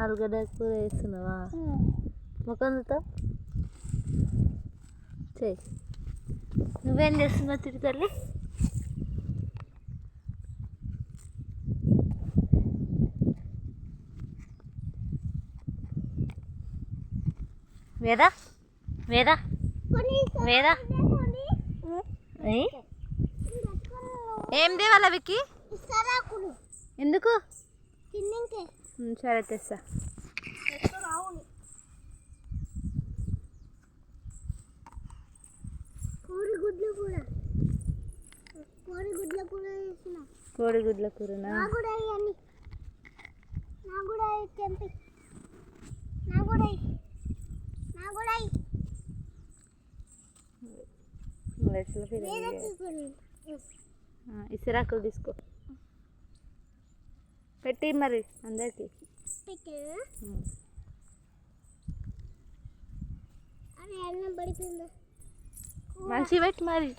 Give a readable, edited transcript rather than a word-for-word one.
ఆలుగడ్డ కూర వేస్తున్నావా? ముఖంతో చెయ్యి. నువ్వేం చేస్తున్నావు తిరిగి తల్లి? వేదా వేదా వేదా ఏం దేవాలా విక్కీ? ఎందుకు? సరే తెస్తా. కోడిగుడ్ల కూరనా? ఇసరాకులు తీసుకో పెట్టి మరి అందరికి మంచి పెట్టి మరి.